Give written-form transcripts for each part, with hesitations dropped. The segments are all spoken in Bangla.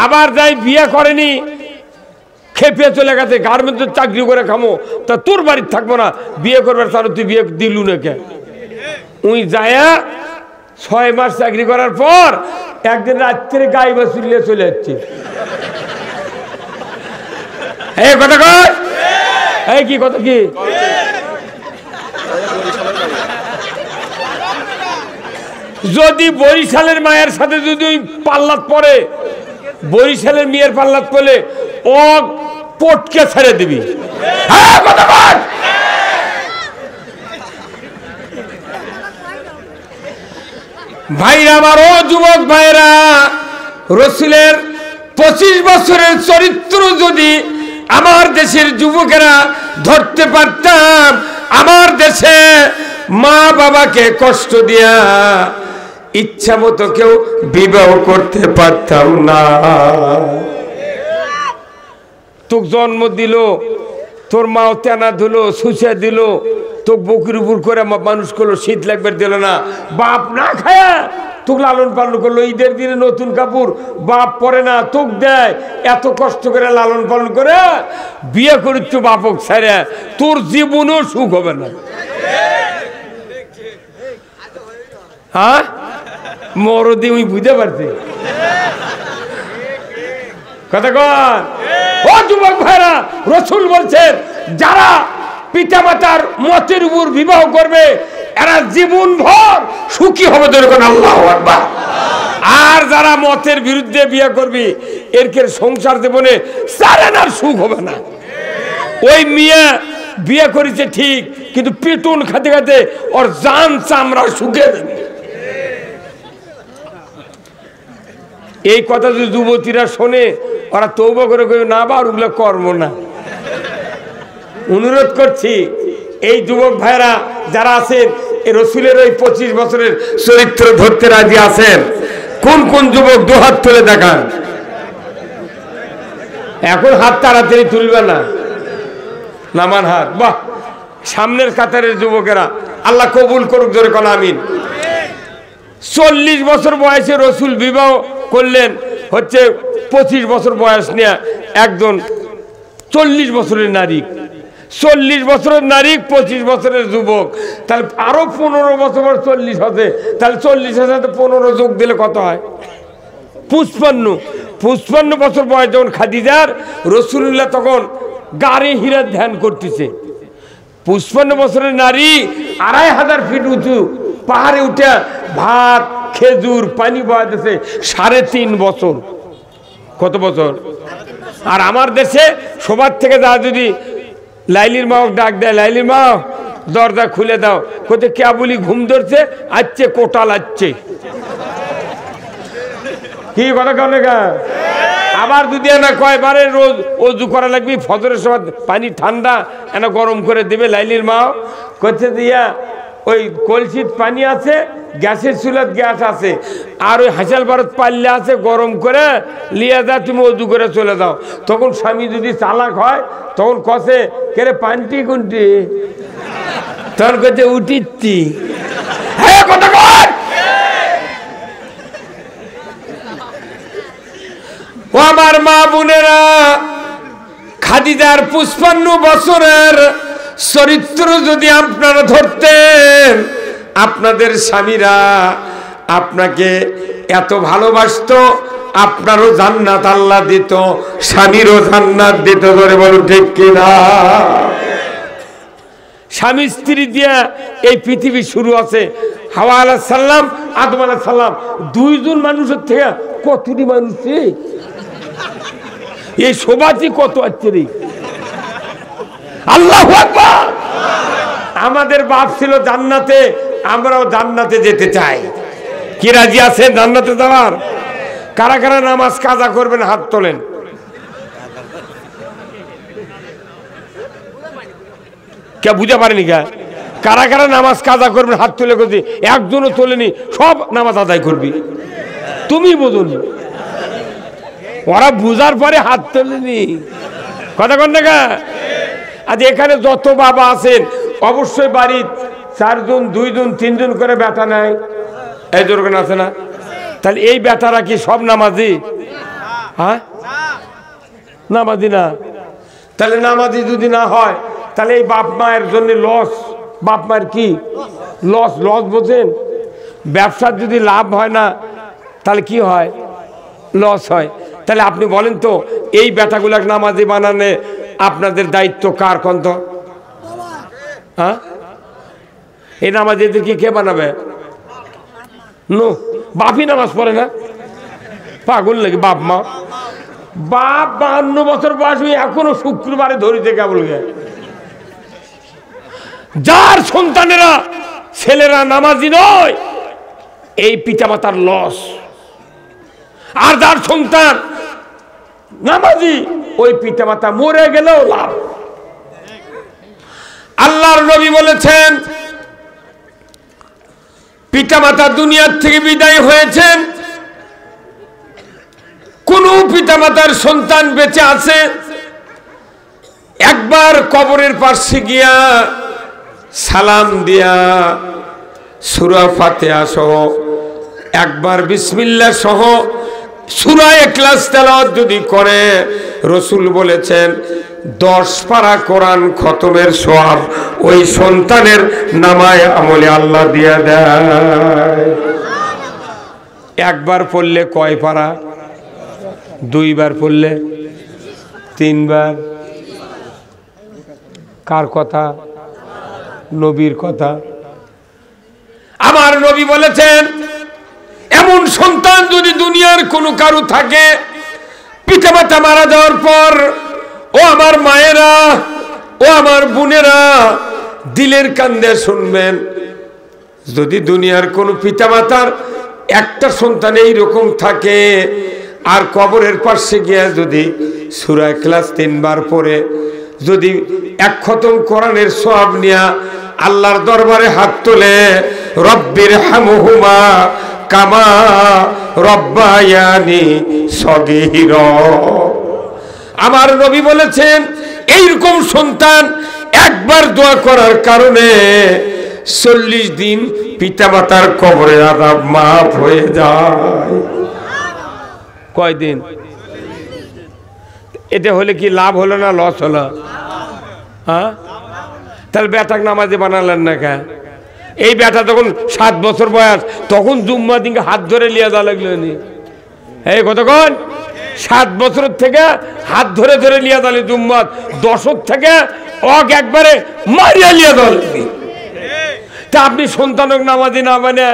আবার যাই বিয়ে করেনি খেপে চলে গেছে গার্মেন্টসের চাকরি করে খামো তা তোর বাড়ির থাকবো না বিয়ে করবার তার তুই বিয়ে দিলু না কে উই যায়া 6 মাস চাকরি করার পর একদিন রাত্রে গাই বাসুলিয়ে চলে যাচ্ছে এই কথা কয় এই কি কথা কি যদি বরিশালের মায়ের সাথে যদি পাল্লাত পড়ে বরিশালের মেয়ের পাল্লাত পড়লে ও পটকে ছেড়ে দিবি হ্যাঁ কথা বল ভাইরা আমার ও যুবক ভাইরা রাসূলের 25 বছরের চরিত্র যদি আমার দেশের যুবকেরা ধরতে পারতাম আমার দেশে মা বাবাকে কষ্ট দিয়া ইচ্ছা মতো কেউ বিবাহ করতে পারতাম না তোকে জন্ম দিল তোর মাও তেনা ধুলো সুচা দিল তোকে বুকের উপর করে মানুষ করলো শীত লাগবে দিল না বাপ না খায়া তোকে লালন পালন করলো ঈদের দিনে নতুন কাপড় বাপ পরে না তোকে দেয় এত কষ্ট করে লালন পালন করে বিয়ে করিস বাপক ছেড়ে তোর জীবনও সুখ হবে না হ্যাঁ মরদি ওই বুঝতে পারছি কথা কন ও যুবক ভাইরা রাসূল বলছেন যারা পিতামাতার মতের উপর বিবাহ করবে এরা জীবন ভর সুখী হবে দেখুন আল্লাহু আকবার আর যারা মতের বিরুদ্ধে বিয়ে করবে এর সংসার জীবনে সারানার সুখ হবে না ওই মিয়া বিয়ে করেছে ঠিক কিন্তু পিটুন খাতে খাতে ওর জান চামড়া শুকিয়ে দেবে এই কথা যদি যুবতীরা শোনে ওরা তওবা করে কই না বা ওগুলো কর্ম না অনুরোধ করছি এই যুবক ভাইরা যারা আছেন এই রাসূলের ওই 25 বছরের চরিত্র ধরতে রাজি আছেন কোন কোন যুবক দুহাত তুলে দেখান এখন হাত তাড়াতাড়ি তুলবে না নামান হাত বাহ সামনের কাতারের যুবকেরা আল্লাহ কবুল করুক জোরে কোন আমিন 40 বছর বয়সে রাসূল বিবাহ করলেন হচ্ছে 25 বছর বয়স নিয়ে একজন 40 বছরের নারী 40 বছরের নারী 25 বছরের যুবক তাহলে আরো 15 বছর 40 হতে তাহলে 40 সাথে 15 যোগ দিলে কত হয় 55 বছর বয়স যখন খাদিজার রাসূলুল্লাহ তখন গাড়ি হীরা ধ্যান করতেছে 55 বছরের নারী 2500 ফিট উঁচু পাহাড়ে উঠে ভাত খেজুর পানি বয়াতেছে 3.5 বছর কত বছর আর আমার দেশে সবার থেকে যা যদি লাইলির মা ডাক দেয় লাইলির মা দরজা খুলে দাও কোথায় কে বলি ঘুম ধরছে আচ্ছে কোটাল আচ্ছে কি কথা কনে গা আবার যদি না কয়বারে রোজ ওযু করা লাগবে ফজরের সময় পানি ঠান্ডা এনা গরম করে দিবে লাইলির মা কোথায় দিয়া ওই কলসিত পানি আছে গ্যাসের চুলাত গ্যাস আছে আর ওই হাসাল ভারত পাল্লে আছে গরম করে লিয়ে যা তুমি ওযু করে চলে যাও তখন স্বামী যদি চালাক হয় তখন কষে কেরে পানটি কোনটি তখন কইতে উঠিচ্ছি হ্যাঁ কথা কর ও আমার মা বোনেরা খাদিজার 55 বছরের চরিত্র যদি আপনারা ধরতেন আপনাদের স্বামীরা আপনাকে এত ভালোবাসতো আপনারও জান্নাত আল্লাহ দিত স্বামীরও জান্নাত দিত ধরে বলুন ঠিক কিনা স্বামী স্ত্রী দিয়া এই পৃথিবী শুরু আছে হাওয়া আলাইহিস সালাম আদম আলাইহিস সালাম দুইজন মানুষের থেকে কতটি মানুষ এই শোভাতি কত আছে রে আল্লাহু আকবার আমাদের বাপ ছিল জান্নাতে আমরাও জান্নাতে যেতে চাই কি রাজি আছেন জান্নাতে যাওয়ার কারা কারা নামাজ কাজা করবেন হাত তোলেন কে বুঝতে পারেনি কে কারা কারা নামাজ কাজা করবেন হাত তুলে করছি একজনও তোলেনি সব নামাজ আদায় করবি তুমি বুঝুন ওরা বুঝার পরে হাত তোলেনি কথা কন না কা আজ এখানে যত বাবা আছেন অবশ্যই বাড়ির 4 জন 2 জন 3 জন করে বেটা নাই এই জোরগান আছে না তাহলে এই বেটারা কি সব নামাজি হ্যাঁ, নামাজি না। তাহলে নামাজি যদি না হয় তাহলে এই বাপ মায়ের জন্য লস। বাপ মায়ের কি লস? লস বোঝেন? ব্যবসার যদি লাভ হয় না তাহলে কি হয়? লস হয়। তাহলে আপনি বলেন তো এই বেটাগুলাক নামাজি বানানে আপনাদের দায়িত্ব কার? কন্ত হ্যাঁ, এই নামাজিদেরকে কে বানাবে? নো, বাপই নামাজ পড়ে না, পাগল নাকি বাপ মা? বাপ 52 বছর বয়স এখনো শুক্রবারে ধরিতে কেবল গে। যার সন্তানেরা ছেলেরা নামাজি নয় এই পিতামাতার লস, আর যার সন্তান নামাজি ওই পিতামাতা মরে গেলেও লাভ। আল্লাহর নবী বলেছেন পিতামাতা দুনিয়ার থেকে বিদায় হয়েছেন, কোন পিতামাতার সন্তান বেঁচে আছে একবার কবরের পাশে গিয়া সালাম দিয়া সূরা ফাতিহা সহ একবার বিসমিল্লাহ সহ সূরা ইখলাস তেলাওয়াত যদি করে, রাসূল বলেছেন 10 পারা কোরআন খতমের সওয়াব ওই সন্তানের নামায় আমলে আল্লাহ দিয়া দেয়। একবার পড়লে কয় পারা? 2 বার পড়লে 3 বার। কার কথা? নবীর কথা। আমার নবী বলেছেন এমন সন্তান যদি দুনিয়ার কোনো কারো থাকে পিতামাতা মারা যাওয়ার পর, ও আমার মায়েরা, ও আমার বোনেরা দিলের কান্দে শুনবেন, যদি দুনিয়ার কোনো পিতামাতার একটা সন্তান এইরকম থাকে আর কবরের পাশে গিয়ে যদি সূরা ইখলাস 3 বার পড়ে যদি 1 খতম কোরআনের সওয়াব নিয়া আল্লাহর দরবারে হাত তোলে, রব্বির হামহুমা কামা রব্বায়ানি সগীরা। আমার নবী বলেছেন এইরকম সন্তান একবার দোয়া করার কারণে 40 দিন পিতামাতার কবরের আযাব মাফ হয়ে যায়। কয়দিন? এটা হলে কি লাভ হলো না লস হলো? হ্যাঁ, তাহলে বেটাক নামাজি বানালেন না কেন? এই বেটা তখন 7 বছর বয়স, তখন জুম্মা দিনকে হাত ধরে লিয়া যা লাগলো নি। এই কতক্ষণ 7 বছর থেকে হাত ধরে ধরে লিয়া দালি জুম্মাত, 10 থেকে অক একবারে মারিয়া লিয়া দল। তা আপনি সন্তানক নামাজি না মানে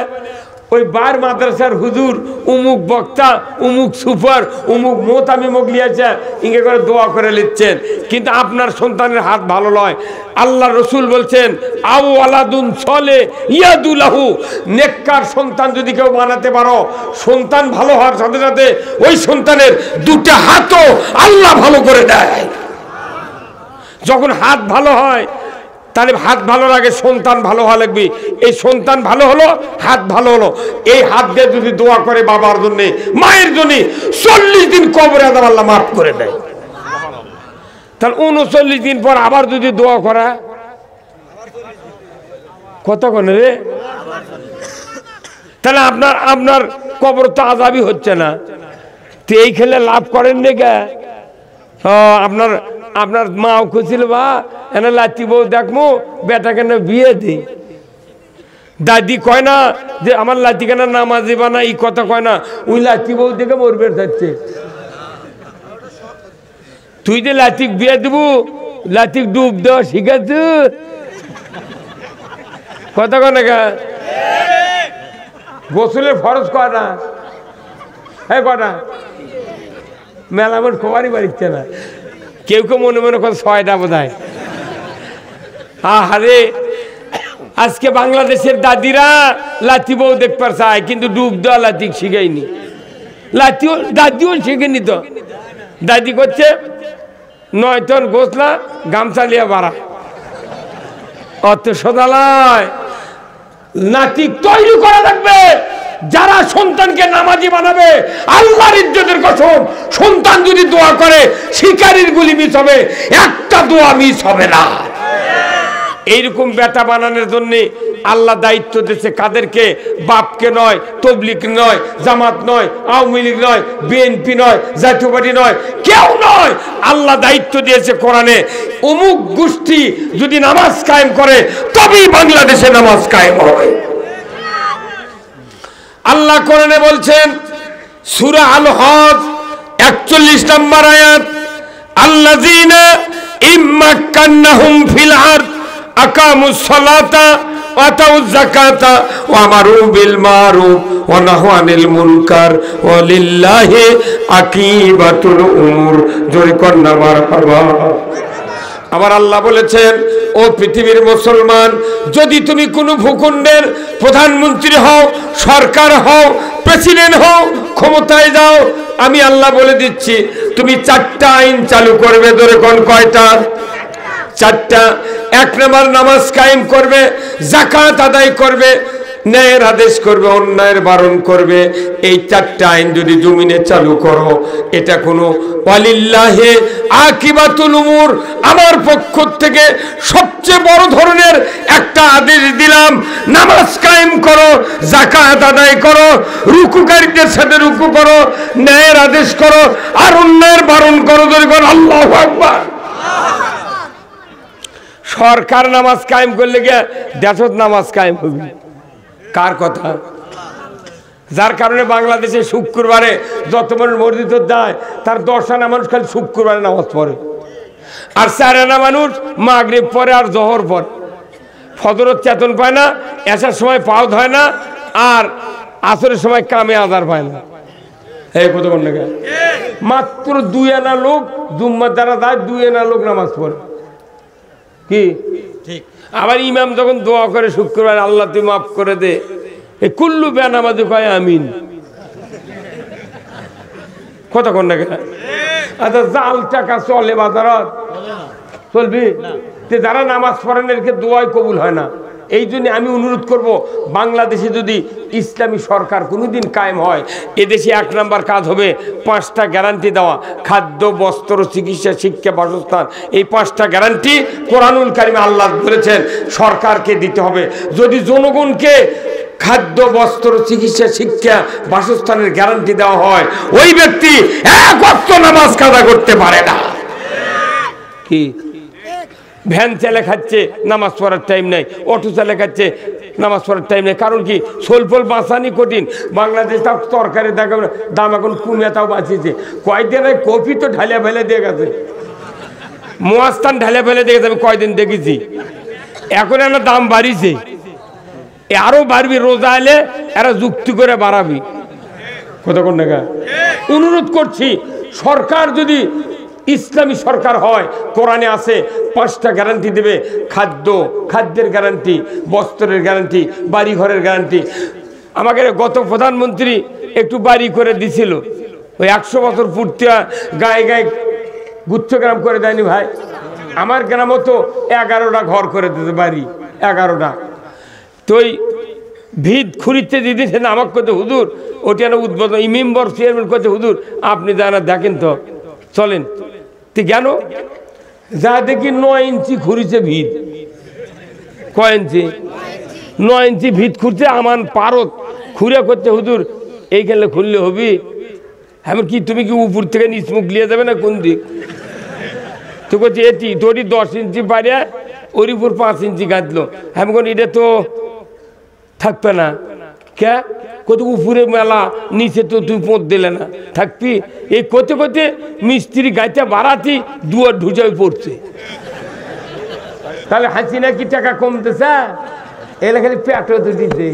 ওই বার মাদ্রাসার হুজুর উমুক বক্তা উমুক সুপার উমুক মোতামি মুখ লিয়েছে ইঙ্গে করে দোয়া করে লিখছেন, কিন্তু আপনার সন্তানের হাত ভালো নয়। আল্লাহ রসুল বলছেন আউ আলাদুন সলে ইয়াদুলাহু, নেককার সন্তান যদি কেউ বানাতে পারো, সন্তান ভালো হওয়ার সাথে সাথে ওই সন্তানের 2টা হাতও আল্লাহ ভালো করে দেয়। যখন হাত ভালো হয় তাহলে হাত ভালো লাগে, সন্তান ভালো হওয়া লাগবে। এই সন্তান ভালো হলো, হাত ভালো হলো, এই হাত দিয়ে যদি দোয়া করে বাবার জন্য মায়ের জন্য 40 দিন কবরে আযাব আল্লাহ মাফ করে দেয়। তাহলে 39 দিন পর আবার যদি দোয়া করা কতক্ষণ রে? তাহলে আপনার কবর তো আযাবই হচ্ছে না, তো এই খেলে লাভ করেন নি কে? আপনার মাও খুঁজছিল বা এনে লাতি বউ দেখবো বেটা কেন বিয়ে দিই, দাদি কয় না যে আমার লাতি কেন নামাজি বানা, এই কথা কয় না, ওই লাতি বউ দেখে মরবে যাচ্ছে। তুই যে লাতিক বিয়ে দেবো, লাতিক ডুব দেওয়া শিখাচ্ছ কথা কয় না কা? গোসলের ফরজ কয় না? হ্যাঁ কয় না? মেলা আমার খবরই বাড়িচ্ছে না, কেউ কেউ মনে মনে করে 6টা বোধ হয়। আরে আজকে বাংলাদেশের দাদিরা লাতি বউ দেখতে চায়, কিন্তু ডুব দেওয়া লাতি শিখাইনি, দাদিও শিখেনি। তো দাদি করছে 9 টন গোসলা গামছা লিয়া বাড়া, অত সদালয় নাতি তৈরি করা লাগবে। যারা সন্তানকে নামাজি বানাবে, আল্লাহর ইজ্জতের কসম, সন্তান যদি দোয়া করে শিকারীর গুলি মিস হবে, একটা দোয়া মিস হবে না। এইরকম বেটা বানানোর জন্য আল্লাহ দায়িত্ব দিয়েছে কাদেরকে? বাপকে নয়, তবলিগ নয়, জামাত নয়, আওয়ামী লীগ নয়, বিএনপি নয়, জাতীয় পার্টি নয়, কেউ নয়। আল্লাহ দায়িত্ব দিয়েছে কোরআনে, অমুক গোষ্ঠী যদি নামাজ কায়েম করে তবেই বাংলাদেশে নামাজ কায়েম হবে। আল্লাহ কোরআনে বলছেন সূরা আল হজ 41 নম্বর আয়াত, আল্লাযীনা ইম্মাক্কান্নাহুম ফিল আরদ আকামুস সালাতা ওয়া আতাউয যাকাতা ওয়া আমারু বিল মারুফ ওয়া নাহু আনিল মুনকার ওয়া লিল্লাহি আকিবাতুল উমুর। জোরে কন্না মারহাবা। আবার আল্লাহ বলেছেন, ও পৃথিবীর মুসলমান, যদি তুমি কোনো ভূখণ্ডের প্রধানমন্ত্রী হও, সরকার হও, প্রেসিডেন্ট হও, ক্ষমতায় যাও, আমি আল্লাহ বলে দিচ্ছি তুমি 4টা আইন চালু করবে। ধরে কোন কয়টা? 4টা। 1 নম্বর নামাজ কায়েম করবে, যাকাত আদায় করবে, ন্যায়ের আদেশ করবে, অন্যায়ের বারণ করবে। এই 4টা আইন যদি জমিনে চালু করো, এটা কোনো ওয়ালিল্লাহি আকিবাতুল উমুর, আমার পক্ষ থেকে সবচেয়ে বড় ধরনের একটা আদেশ দিলাম, নামাজ কায়েম করো, যাকাত আদায় করো, রুকুকারীদের সাথে রুকু করো, ন্যায়ের আদেশ করো, আর অন্যায়ের বারণ করো। ধরে আল্লাহু আকবার। সরকার নামাজ কায়েম করলে গিয়ে দেশত নামাজ কায়েম হবে। কার কথা? যার কারণে বাংলাদেশে শুক্রবারে যত মানুষ মসজিদে যায় তার 10 আনা মানুষ খালি শুক্রবারে নামাজ পড়ে, আর 4 আনা মানুষ মাগরিব পড়ে আর জোহর পড়ে। ফজরের চেতন পায় না, এসার সময় পাও হয় না, আর আসরের সময় কামে আজার পায় না। এই কত কোন জায়গায় মাত্র 2 আনা লোক জুম্মার দ্বারা যায়, 2 আনা লোক নামাজ পড়ে। কি ঠিক? আবার ইমাম যখন দোয়া করে শুক্রবার, আল্লাহ তুই মাফ করে দে, এই কুল্লু বেনামাজি কয় আমিন। কত কোন না? আচ্ছা, জাল টাকা চলে বাজারত? চলবি? যারা নামাজ পড়েন এর দোয়াই কবুল হয় না। এই জন্য আমি অনুরোধ করব, বাংলাদেশে যদি ইসলামী সরকার কোনোদিন কায়েম হয়, এদেশে 1 নম্বর কাজ হবে 5টা গ্যারান্টি দেওয়া, খাদ্য, বস্ত্র, চিকিৎসা, শিক্ষা, বাসস্থান। এই 5টা গ্যারান্টি কোরআনুল কারিমে আল্লাহ বলেছেন সরকারকে দিতে হবে। যদি জনগণকে খাদ্য, বস্ত্র, চিকিৎসা, শিক্ষা, বাসস্থানের গ্যারান্টি দেওয়া হয়, ওই ব্যক্তি 1 ওয়াক্ত নামাজ কাজা করতে পারে না। কি? ভ্যান চালে খাচ্ছে, নামাজ পড়ার টাইম নাই, অটো চালে খাচ্ছে, নামাজ পড়ার টাইম নেই। কারণ কি? সোলফল বাঁচানি কঠিন। বাংলাদেশ তাও তরকারি দাম এখন কমে, তাও বাঁচিয়েছে। কয়দিন কপি তো ঢালিয়া ফেলে দিয়ে গেছে, মোয়াস্তান ঢালিয়া ফেলে দিয়ে গেছে, আমি কয়দিন দেখেছি। এখন এর দাম বাড়িছে, আরো বাড়বি, রোজা এলে এরা যুক্তি করে বাড়াবি। কতক্ষণ টাকা? অনুরোধ করছি, সরকার যদি ইসলামী সরকার হয়, কোরআনে আছে 5টা গ্যারান্টি দেবে, খাদ্যের গ্যারান্টি, বস্ত্রের গ্যারান্টি, বাড়ি ঘরের গ্যারান্টি। আমাকে গত প্রধানমন্ত্রী একটু বাড়ি করে দিছিল, ওই 100 বছর পূর্তি গায়ে গায়ে গুচ্ছগ্রাম করে দেয়নি ভাই? আমার গ্রামও তো 11টা ঘর করে দিতে, বাড়ি 11টা। তো ওই ভিত খুঁড়িতে দিতেছে না, আমাকে করতে হুজুর ওটা না উদ্বোধন, মেম্বার চেয়ারম্যান করতে হুজুর আপনি জানা দেখেন তো, চলেন। তুই কেন? যা দেখি 9 ইঞ্চি খুঁড়িছে ভিত। কয় ইঞ্চি? 9 ইঞ্চি ভিত খুঁড়ছে, আমার পারত খুঁড়ে করতে হুজুর এইখানে খুললে হবি। এমন কি তুমি কি উপর থেকে নিচ মুখ লিয়ে যাবে না কোন দিক? তো করছে এটি তোরই 10 ইঞ্চি বাইরে, ওর উপর 5 ইঞ্চি গাঁথলো। এমন এটা তো থাকবে না। কে? কত উপরে মেলা, নিচে তো তুই পোঁত দিলে না, থাকবি? এই করতে করতে মিস্ত্রি গাইতে বাড়াতি দুয়ার ঢুজাই পড়ছে। তাহলে হাসিনা কি টাকা কমতেছে? এলা খালি পেটও তো দিতে।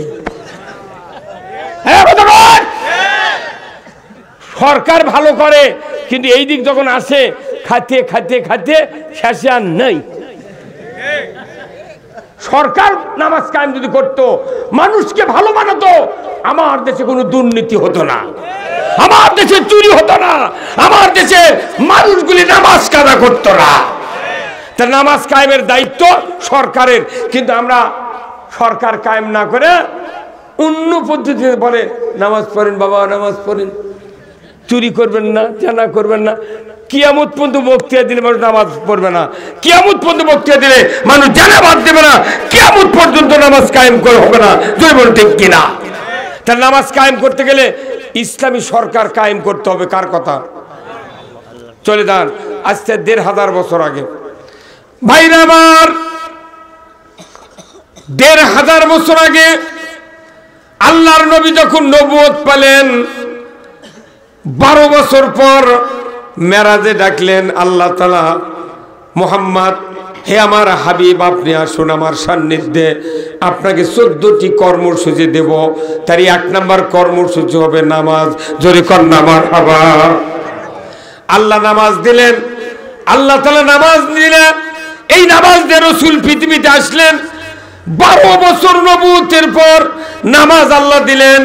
সরকার ভালো করে, কিন্তু এই দিক যখন আসে খাতে খাতে খাতে শেষে আর নাই। সরকার নামাজ কায়েম যদি করতো, মানুষকে ভালো বানাতো, আমার দেশে কোনো দুর্নীতি হতো না, আমার দেশে চুরি হতো না, আমার দেশে মানুষগুলি নামাজ কাজা করতো না। তা নামাজ কায়েমের দায়িত্ব সরকারের, কিন্তু আমরা সরকার কায়েম না করে অন্য পদ্ধতিতে বলে নামাজ পড়েন বাবা, নামাজ পড়েন, চুরি করবেন না, জানা করবেন না। কিয়ামত পর্যন্ত বক্তৃতা দিলে মানুষ নামাজ পড়বে না, কিয়ামত পর্যন্ত বক্তৃতা দিলে মানুষ জানাবাদ দেবে না, কিয়ামত পর্যন্ত নামাজ কায়েম করে হবে না। জয় বলুন ঠিক কিনা? তার নামাজ কায়েম করতে গেলে ইসলামী সরকার কায়েম করতে হবে। কার কথা? চলে যান আজকে ১৫০০ বছর আগে। ভাইরা আমার, ১৫০০ বছর আগে আল্লাহর নবী যখন নবুয়ত পেলেন, ১২ বছর পর মেরাজে ডাকলেন আল্লাহ তাআলা, মুহাম্মদ, হে আমার হাবিব, আপনি আসুন আমার সান্নিধ্যে, আপনাকে ১৪টি কর্মসূচি দেব। তারই ১ নম্বর কর্মসূচি হবে নামাজ। জোরে কর না মারহাবা। আল্লাহ নামাজ দিলেন, আল্লাহ তাআলা নামাজ দিলেন। এই নামাজ দিয়ে রাসূল পৃথিবীতে আসলেন। ১২ বছর নবুয়তের পর নামাজ আল্লাহ দিলেন।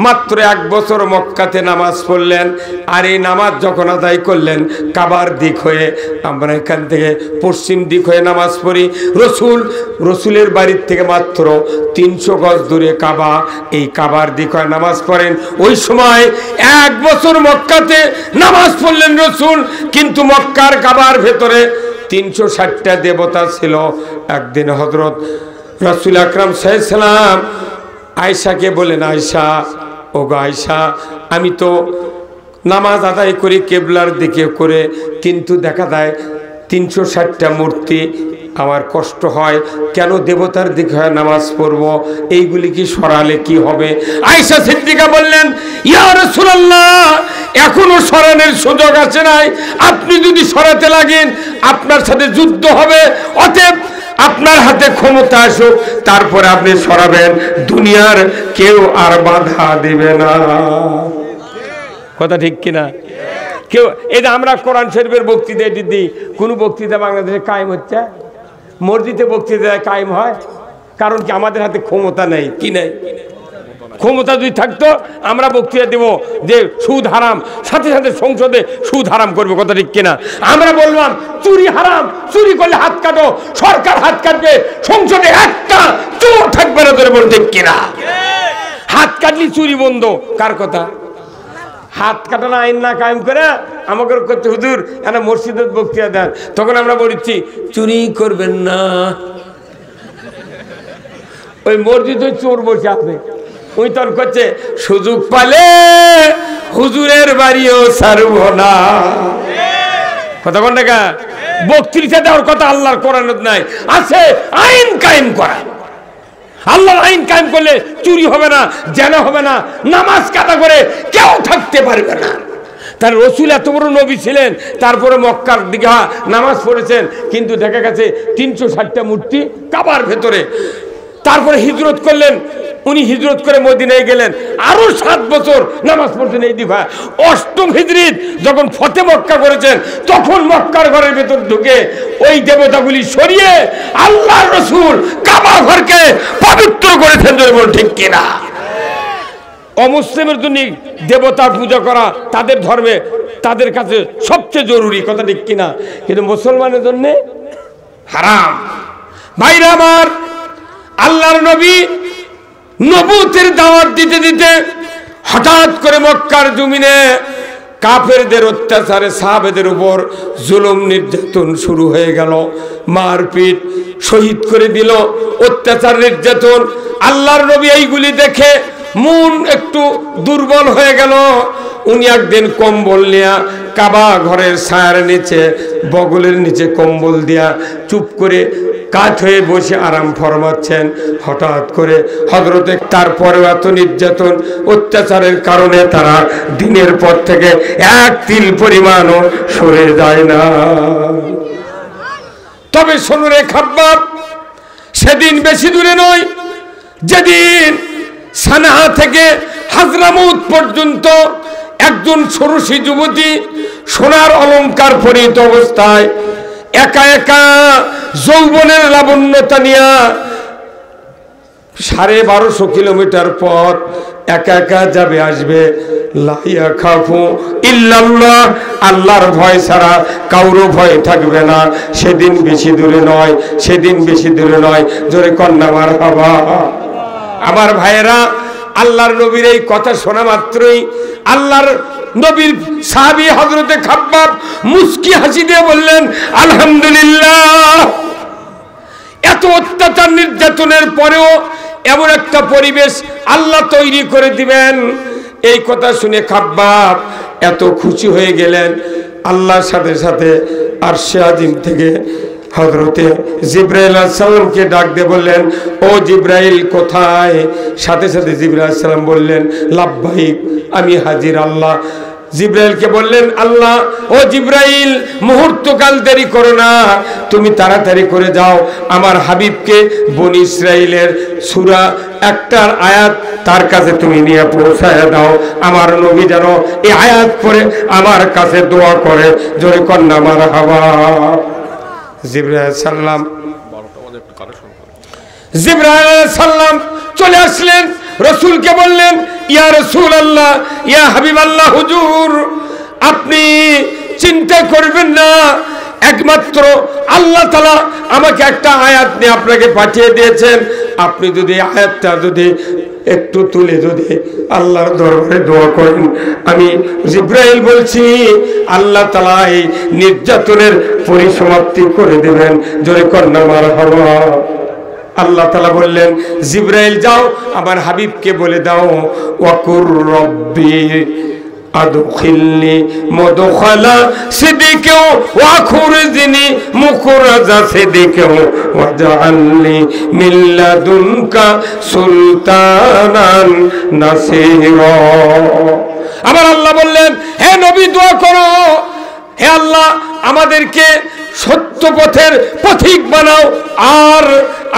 মাত্র ১ বছর মক্কাতে নামাজ পড়লেন। আর এই নামাজ যখন আদায় করলেন কাবার দিক হয়ে, আমরা এখান থেকে পশ্চিম দিক হয়ে নামাজ পড়ি। রসুলের বাড়ির থেকে মাত্র ৩০০ গজ দূরে কাবা, এই কাবার দিক হয়ে নামাজ পড়েন। ওই সময় ১ বছর মক্কাতে নামাজ পড়লেন রসুল, কিন্তু মক্কার কাবার ভেতরে ৩৬০টা দেবতা ছিল। একদিন হযরত রাসূল আকরাম সাল্লাল্লাহু আলাইহি সাল্লাম আয়েশাকে বলেন, আয়েশা, ও গো আয়েশা, আমি তো নামাজ আদায় করি কেবলার দিকে করে, কিন্তু দেখা যায় ৩৬০টা মূর্তি, আমার কষ্ট হয়, কেন দেবতার দিকে হয় নামাজ পড়ব? এইগুলি কি সরালে কি হবে? আয়েশা সিদ্দিকা বললেন, ইয়া রাসূলুল্লাহ, এখনো সরানোর সুযোগ আছে নাই, আপনি যদি সরাতে লাগেন আপনার সাথে যুদ্ধ হবে, অতএব আপনার হাতে ক্ষমতা আসুক, তারপরে আপনি সরাবেন, দুনিয়ার কেউ আর বাধা দিবে না। কথা ঠিক কিনা? কেউ, এটা আমরা কোরআন শরীফের বক্তৃতা দিই, কোন বক্তৃতা বাংলাদেশে কায়েম হচ্ছে? মসজিদে বক্তৃতা কায়েম হয়, কারণ কি আমাদের হাতে ক্ষমতা নেই। কি নেই? ক্ষমতা যদি থাকতো আমরা বক্তৃতা দেব যে সুদ হারাম, সাথে সাথে সংসদে সুদ হারাম করবে। কথা ঠিক কিনা? আমরা বললাম চুরি হারাম, চুরি করলে হাত কাটো, সরকার হাত কাটবে, সংসদে একটা চোর থাকবে না। ধরে বলতে ঠিক কিনা? হাত কাটলি চুরি বন্ধ। কার কথা? হাত কাটানো আইন না কায়েম করে আমাকে করতে, হুজুর এনা মসজিদের বক্তৃতা দেন, তখন আমরা বলছি চুরি করবেন না। ওই মসজিদে চোর বসে আছে, ওই তখন করছে সুযোগ পালে হুজুরের বাড়িও ছাড়ব না। কথা কোন টাকা? বক্তৃতা দেওয়ার কথা আল্লাহর কোরআনত নাই, আছে আইন কায়েম করা। আল্লাহর আইন কায়েম করলে চুরি হবে না, জেনা হবে না, নামাজ কাটা করে কেউ থাকতে পারবে না। তার রসুল এত বড় নবী ছিলেন, তারপরে মক্কার দিকে নামাজ পড়েছেন, কিন্তু দেখা গেছে ৩৬০টা মূর্তি কাবার ভেতরে। তারপরে হিজরত করলেন, উনি হিজরত করে মদিনায় গেলেন, আরো ৭ বছর নামাজ পড়ছেন এই দিকে। ৮ম হিজরিত যখন ফতে মক্কা করেছেন, তখন মক্কার ঘরের ভেতর ঢুকে ওই দেবতাগুলি সরিয়ে আল্লাহর রাসূল কাবা ঘরকে পবিত্র করেছেন। ঠিক কিনা? অমুসলিমের জন্য দেবতা পূজা করা তাদের ধর্মে, তাদের কাছে সবচেয়ে জরুরি। কথা ঠিক কিনা? কিন্তু মুসলমানের জন্য হারাম। ভাইরা আমার, আল্লাহর নবী নবুয়তের দাওয়াত দিতে দিতে হঠাৎ করে মক্কার জমিনে কাফেরদের অত্যাচারে সাহাবেদের উপর জুলুম নির্যাতন শুরু হয়ে গেল। মারপিট, শহীদ করে দিল, অত্যাচার নির্যাতন। আল্লাহর নবী এইগুলি দেখে মন একটু দুর্বল হয়ে গেল। উনি একদিন কম্বল নিয়া কাবা ঘরের ছায়ার নিচে, বগলের নিচে কম্বল দিয়া চুপ করে কাত হয়ে বসে আরাম ফরমাচ্ছেন। হঠাৎ করে হযরতে, তারপরে এত নির্যাতন অত্যাচারের কারণে তারা দিনের পর থেকে এক তিল পরিমাণও সরে যায় না। তবে শোনো রে খাব্বাব, সেদিন বেশি দূরে নয়, যেদিন সানাহা থেকে হাজরামউত পর্যন্ত একজন ষোড়শী যুবতী সোনার অলংকার পরিহিত অবস্থায় একা একা যৌবনের লাবণ্যতা নিয়া 1250 কিলোমিটার পথ একা একা যাবে, আসবে। লা ইয়াখাফু ইল্লাল্লাহ, আল্লাহর ভয় ছাড়া কারো ভয় থাকবে না। সেদিন বেশি দূরে নয়, সেদিন বেশি দূরে নয়। জোরে কন্যা মারহাবা। আমার ভাইয়েরা, আল্লাহর নবীর এই কথা শোনা মাত্রই আল্লাহর নবীর সাহাবী হযরতে খাব্বাব মুস্কি হাসি দিয়ে বললেন আলহামদুলিল্লাহ। এত অত্যাচার নির্যাতনের পরেও এমন একটা পরিবেশ আল্লাহ তৈরি করে দিবেন, এই কথা শুনে খাব্বাব এত খুশি হয়ে গেলেন। আল্লাহর সাথে সাথে আরশে আজিম থেকে হযরতে জিবরাইল আলাইহিস সালামকে ডাক দিয়ে বললেন, ও জিবরাইল কোথায়? সাথে সাথে জিবরাইল আলাইহিস সালাম বললেন, লাব্বাইক, আমি হাজির। আল্লাহ জিবরাইলকে বললেন, আল্লাহ, ও জিবরাইল, মুহূর্তকাল দেরি করো না, তুমি তাড়াতাড়ি করে যাও, আমার হাবিবকে বনি ইসরাইলের সূরা একটার আয়াত তার কাছে তুমি নিয়ে পৌঁছায় দাও। আমার নবী যেন এই আয়াত পড়ে আমার কাছে দোয়া করে, জোরে কন্যা মারহাবা। জিবরাইল সাল্লাম চলে আসলেন, রসুলকে বললেন, ইয়া রাসূলুল্লাহ, ইয়া হাবিবাল্লাহ, হুজুর আপনি চিন্তা করবেন না, একমাত্র আল্লাহ তাআলা আমাকে একটা আয়াত নিয়ে আপনাকে পাঠিয়ে দিয়েছেন। আপনি যদি আয়াতটা যদি একটু তুলে যদি আল্লাহর দরবারে দোয়া করেন, আমি জিবরাইল বলছি আল্লাহ তাআলা এই নির্যাতনের পরিসমাপ্তি করে দেবেন। জোরে কন্যা মারহাবা। আল্লাহ তাআলা বললেন, জিবরাইল যাও, আমার হাবিবকে বলে দাও, ওয়াকুর রব্বি আদখিলনি মুদখালা সিদকিন ওয়া খুরজনি মুখরাজা সিদকিন ওয়াজআলনি মিন লাদুনকা সুলতানান নাসীরা। আবার আল্লাহ বললেন, হে নবী দোয়া করো, হে আল্লাহ আমাদেরকে সত্য পথের পথিক বানাও, আর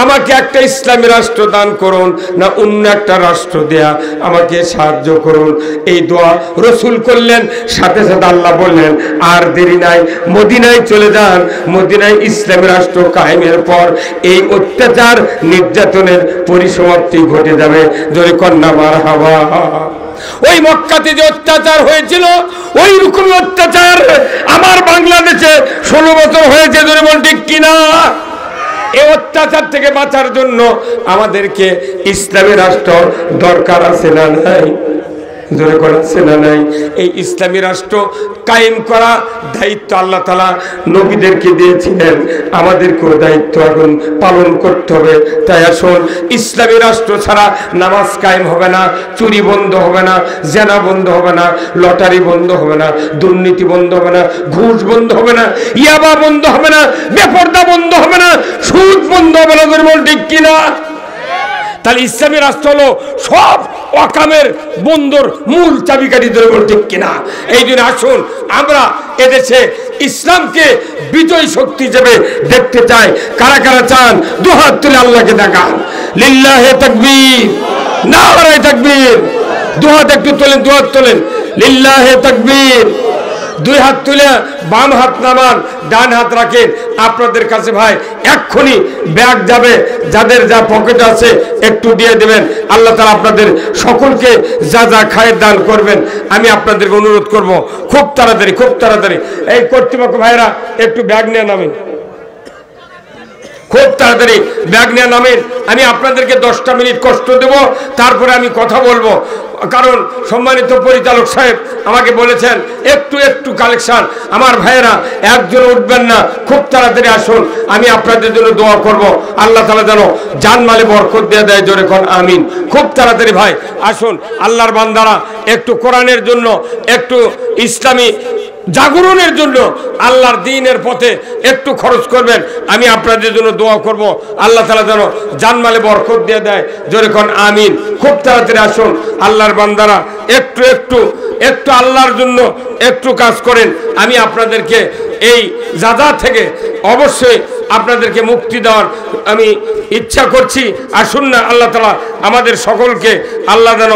আমাকে একটা ইসলামী রাষ্ট্র দান করুন, না অন্য একটা রাষ্ট্র দেয়া আমাকে সাহায্য করুন। এই দোয়া রসুল করলেন। সাথে সাথে আল্লাহ বললেন, আর দেরি নাই, মদিনায় চলে যান। মদিনায় ইসলামী রাষ্ট্র কায়েমের পর এই অত্যাচার নির্যাতনের পরিসমাপ্তি ঘটে যাবে। জোরে কন্যা মারহাবা। ওই মক্কাতে যে অত্যাচার হয়েছিল, ওই রকম অত্যাচার আমার বাংলাদেশে 16 বছর হয়েছে। জোরে বল ঠিক কিনা? এই অত্যাচার থেকে বাঁচার জন্য আমাদেরকে ইসলামী রাষ্ট্র দরকার আছে না নাই? জোরে করা আছে না নাই? এই ইসলামী রাষ্ট্র কায়েম করা দায়িত্ব আল্লাহ তাআলা নবীদেরকে দিয়েছিলেন, আমাদেরকেও দায়িত্ব এখন পালন করতে হবে। তাই আসুন, ইসলামী রাষ্ট্র ছাড়া নামাজ কায়েম হবে না, চুরি বন্ধ হবে না, জেনা বন্ধ হবে না, লটারি বন্ধ হবে না, দুর্নীতি বন্ধ হবে না, ঘুষ বন্ধ হবে না, ইয়াবা বন্ধ হবে না, বেপরদা বন্ধ হবে না, সুদ বন্ধ হবে না। দুর্বল ঠিক কিনা? তাহলে ইসলামী রাষ্ট্র হলো সব অকামের বন্ধর মূল চাবিকাঠি। দুর্বল ঠিক কিনা? এই জন্য আসুন, আমরা এদেশে ইসলামকে বিজয় শক্তি হিসেবে দেখতে চাই। কারা কারা চান দুহাত তুলে আল্লাহকে দেখান। লিল্লাহে তাকবীর, নারায়ে তাকবীর। দুহাত একটু তোলেন, দুহাত তোলেন। লিল্লাহে তাকবীর। দুই হাত তুলে বাম হাত নামান, ডান হাত রাখেন। আপনাদের কাছে ভাই এক্ষুনি ব্যাগ যাবে, যাদের যা পকেট আছে একটু দিয়ে দেবেন। আল্লাহ তাআলা আপনাদের সকলকে যা যা খায়ের দান করবেন। আমি আপনাদেরকে অনুরোধ করব, খুব তাড়াতাড়ি, খুব তাড়াতাড়ি এই কর্তৃপক্ষ ভাইরা একটু ব্যাগ নিয়ে নামেন, খুব তাড়াতাড়ি ব্যাগ নিয়ে নামেন। আমি আপনাদেরকে 10টা মিনিট কষ্ট দেব, তারপরে আমি কথা বলবো। কারণ সম্মানিত পরিচালক সাহেব আমাকে বলেছেন একটু একটু কালেকশন। আমার ভাইয়েরা একজন উঠবেন না, খুব তাড়াতাড়ি আসুন। আমি আপনাদের জন্য দোয়া করব, আল্লাহ তাআলা যেন জানমালে বরকত দিয়ে দেয়। জোরে কোন আমিন। খুব তাড়াতাড়ি ভাই আসুন। আল্লাহর বান্দারা একটু কোরআনের জন্য, একটু ইসলামী জাগরণের জন্য, আল্লাহর দ্বীনের পথে একটু খরচ করবেন। আমি আপনাদের জন্য দোয়া করব, আল্লাহ তাআলা যেন জানমালে বরকত দিয়ে দেয়। জোরে কোন আমিন। খুব তাড়াতাড়ি আসুন। আল্লাহর বান্দারা একটু একটু একটু আল্লাহর জন্য একটু কাজ করেন। আমি আপনাদেরকে এই যাজা থেকে অবশ্যই আপনাদেরকে মুক্তি দেওয়ার আমি ইচ্ছা করছি। আসুন না, আল্লাহ তাআলা আমাদের সকলকে আল্লাহ যেন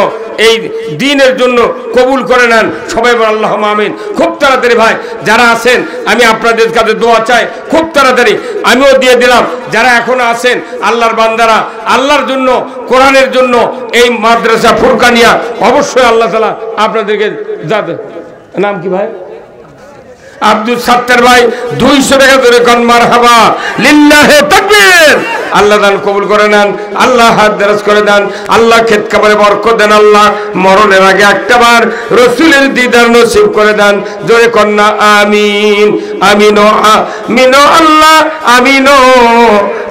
এই দ্বীনের জন্য কবুল করে নেন। সবাই বলেন আল্লাহুম্মা আমিন। খুব তাড়াতাড়ি ভাই যারা আছেন, আমি আপনাদের কাছে দোয়া চাই। খুব তাড়াতাড়ি আমিও দিয়ে দিলাম। যারা এখনো আছেন আল্লাহর বান্দারা, আল্লাহর জন্য, কোরআনের জন্য এই মাদ্রাসা ফুরকানিয়া, অবশ্যই আল্লাহ তাআলা আপনাদেরকে যাবে। নাম কি ভাই? আব্দুল সাত্তার ভাই। 200 টাকা ধরে কোন মারহাবা। লিল্লাহে তাকবীর। আল্লাহ দান কবুল করে নেন, আল্লাহ হাত দেরাজ করে দেন, আল্লাহ ক্ষেত খাবারে বরকত দেন, আল্লাহ মরণের আগে একটাবার রসুলের দিদার নসিব করে দেন। জোরে কন্যা আমিন। আমিনো আমিনো আল্লাহ আমিনো,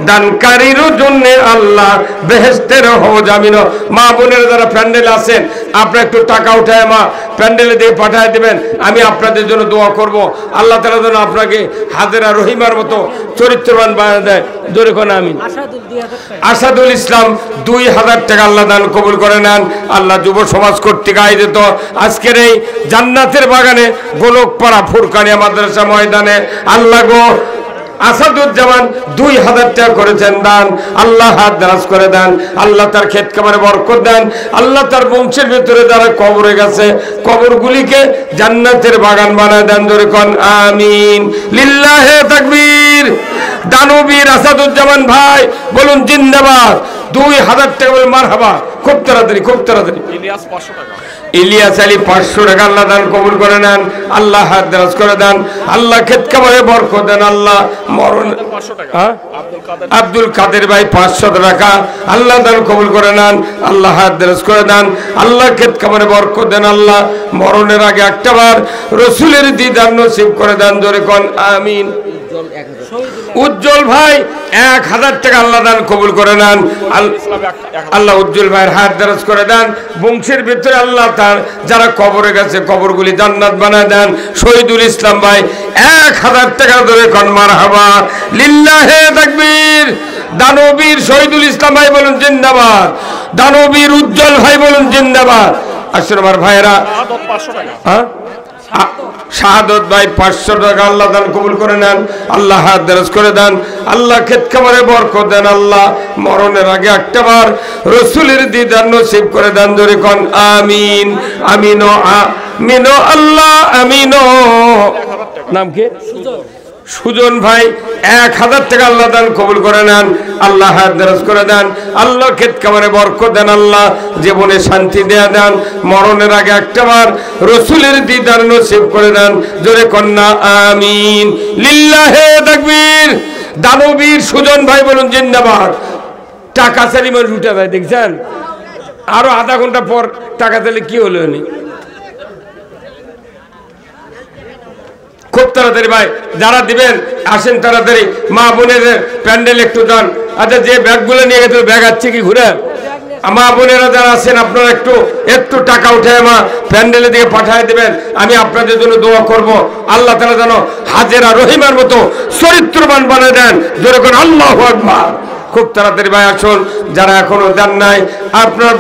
দানকারীর জন্য আল্লাহ বেহেশতের হজ আমিনো। মা বোনের যারা প্যান্ডেল আছেন, আপনারা একটু টাকা উঠায় মা প্যান্ডেলে দিয়ে পাঠিয়ে দেবেন, আমি আপনাদের জন্য দোয়া করব। আল্লাহ তাআলা যেন আপনাকে হাজেরা রহিমার মতো চরিত্রবান বানিয়ে দেয়। জোরে কোন আমিন। আসাদুল ইসলাম 2000 টাকা আল্লাহ দান কবুল করে নেন। আল্লাহ যুব সমাজ কর্তৃক আয়োজিত আজকের এই জান্নাতের বাগানে গোলকপাড়া ফুরকানিয়া মাদ্রাসা ময়দানে আল্লাহ গো আসাদুজ্জামান 2000 টাকা করেছেন দান, আল্লাহ হাত দারাজ করে দেন, আল্লাহ তার ক্ষেত খামারে বরকত দেন, আল্লাহ তার বংশের ভিতরে যারা কবরে গেছে কবরগুলিকে জান্নাতের বাগান বানায় দেন। জোরে কোন আমিন। লিল্লাহে তাকবীর। দানবীর আসাদুজ্জামান ভাই বলুন জিন্দাবাদ। 2000 টাকা বলে মারহাবা। খুব তাড়াতাড়ি খুব তাড়াতাড়ি। ইলিয়াস 500 টাকা। ইলিয়াস আলী 500 টাকা আল্লাহ দান কবুল করে নেন, আল্লাহ হাত দারাজ করে দেন, আল্লাহ ক্ষেত খামারে বরকত দেন, আল্লাহ মরণ 500 টাকা। আব্দুল কাদের ভাই 500 টাকা আল্লাহ দান কবুল করে নেন, আল্লাহ হাত দারাজ করে দেন, আল্লাহ ক্ষেত খামারে বরকত দেন, আল্লাহ মরণের আগে একটাবার রসুলের দিদার নসিব করে দেন। জোরে কোন আমিন। উজ্জ্বল ভাই 1000 টাকা আল্লাহ দান কবুল করে নেন, আল্লাহ উজ্জ্বল ভাইয়ের হাত দারাজ করে দেন, বংশের ভিতরে আল্লাহ তার যারা কবরে গেছে কবরগুলি জান্নাত বানায় দেন। শহীদুল ইসলাম ভাই 1000 টাকা ধরে কোন মারহাবা। লিল্লাহে তাকবীর। দানবীর শহীদুল ইসলাম ভাই বলুন জিন্দাবাদ। দানবীর উজ্জ্বল ভাই বলুন জিন্দাবাদ। আশরাফার ভাইরা 500 টাকা। হ্যাঁ শাহাদত ভাই 500 টাকা আল্লাহ দান কবুল করে নেন, আল্লাহ হাত দারাজ করে দেন, আল্লাহ ক্ষেত খামারে বরকত দেন, আল্লাহ মরণের আগে একটাবার রসুলের দিদার নসিব করে দেন। জোরে কোন আমিন। আমিনো আমিনো আল্লাহ আমিনো। নাম কি? সুজন ভাই 1000 টাকা আল্লাহ দান কবুল করে নেন, আল্লাহ হাত দারাজ করে দেন, আল্লাহ ক্ষেত খামারে বরকত দেন, আল্লাহ জীবনে শান্তি দেয়া দেন, মরণের আগে একটাবার রসুলের দিদার নসিব করে দেন। জোরে কন্যা আমিন। লিল্লাহে তাকবীর। দানবীর সুজন ভাই বলুন জিন্দাবাদ। টাকা চালি মানে রুটে ভাই দেখছেন, আরো আধা ঘন্টা পর টাকা চাইলে কি হলো? খুব তাড়াতাড়ি ভাই যারা দিবেন আসেন তাড়াতাড়ি। মা বোনেদের প্যান্ডেল একটু দান। আচ্ছা যে ব্যাগগুলো নিয়ে গেছিল ব্যাগ আছে কি ঘুরে? মা বোনেরা যারা আছেন আপনারা একটু একটু টাকা উঠে মা প্যান্ডেলে দিয়ে পাঠিয়ে দেবেন, আমি আপনাদের জন্য দোয়া করব। আল্লাহ তাআলা যেন হাজেরা রহিমার মতো চরিত্রবান বানিয়ে দেন। যেরকম আল্লাহু আকবার। খুব তাড়াতাড়ি ভাই আসুন যারা এখনো দেন নাই। আপনার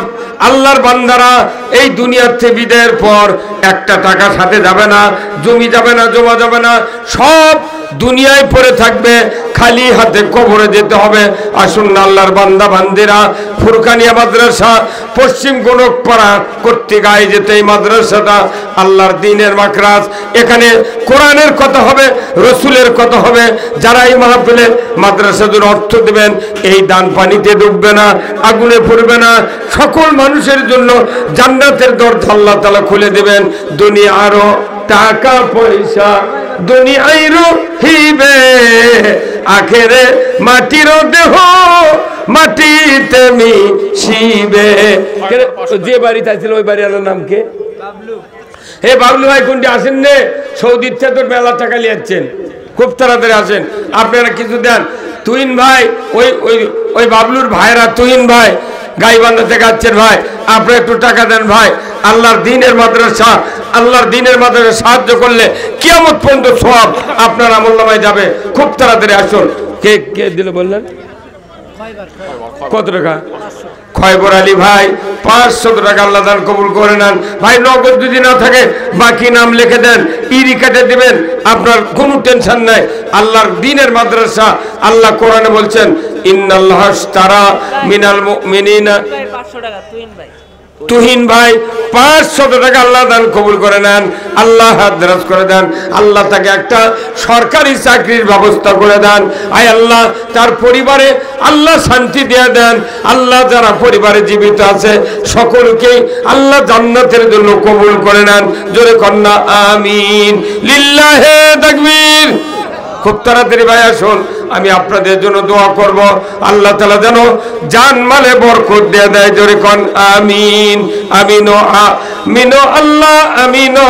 আল্লাহর বান্দারা এই দুনিয়ার থেকে বিদায়ের পর একটা টাকা সাথে যাবে না, জমি যাবে না, জমা যাবে না, সব দুনিয়ায় পড়ে থাকবে, খালি হাতে কবরে যেতে হবে। আসুন না আল্লাহর বান্দা বান্দিরা, ফুরকানিয়া মাদ্রাসা পশ্চিম গোলকপাড়া কর্তৃক আয়োজিত এই মাদ্রাসাটা আল্লাহর দ্বীনের মাকরাজ। এখানে কোরআনের কথা হবে, রসুলের কথা হবে। যারা এই মাহফিলে মাদ্রাসাদের অর্থ দেবেন, এই দান পানিতে ডুববে না, আগুনে পড়বে না, সকল মানুষের জন্য জান্নাতের দরজা আল্লাহ তাআলা খুলে দেবেন। দুনিয়ারও টাকা পয়সা দুনিয়ায় রহিবে, আখেরে মাটির দেহ মাটিতে মিশিবে। যে বাড়ি চাইছিল ওই বাড়ি আলার নাম কে? হে বাবলু ভাই কোনটি আসেন নে? সৌদির থেকে তোর মেলা টাকা লিয়াচ্ছেন, খুব তাড়াতাড়ি আসেন। আপনারা কিছু দেন। তুহিন ভাই ওই ওই ওই বাবলুর ভাইরা, তুহিন ভাই গাইবান্ধা থেকে আসছেন ভাই, আপনি একটু টাকা দেন ভাই। আল্লাহর দ্বীনের মাদ্রাসা, আল্লাহর দ্বীনের মাদ্রাসা সাহায্য করলে কিয়ামত পর্যন্ত সওয়াব আপনার আমলনামায় যাবে। খুব তাড়াতাড়ি আসুন। কে কে দিল বললেন? কত টাকা? খয়বর আলী ভাই 500 টাকা আল্লাহ দান কবুল করে নেন। ভাই নগদ যদি না থাকে বাকি নাম লিখে দেন, ইরি কেটে দিবেন, আপনার কোনো টেনশন নাই। আল্লাহর দ্বীনের মাদ্রাসা, আল্লাহ কোরআনে বলছেন ইন্নাল্লাহ আশতারা মিনাল মুমিনিনা। 500 টাকা তুহিন ভাই 500 টাকা আল্লাহ দান কবুল করে নেন, আল্লাহ হাত দারাজ করে দেন, আল্লাহ তাকে একটা সরকারি চাকরির ব্যবস্থা করে দেন। আয় আল্লাহ তার পরিবারে আল্লাহ শান্তি দিয়ে দেন। আল্লাহ যারা পরিবারে জীবিত আছে সকলকে আল্লাহ জান্নাতের জন্য কবুল করে নেন। জোরে কন্যা আমিন। লিল্লাহে তাকবীর। খুব তাড়াতাড়ি ভাই আসুন, আমি আপনাদের জন্য দোয়া করব, আল্লাহ তাআলা যেন জান মালে বরকত দিয়ে দেয়। জোরে কোন আমিন। আমিনো আমিনো আল্লাহ আমিনো।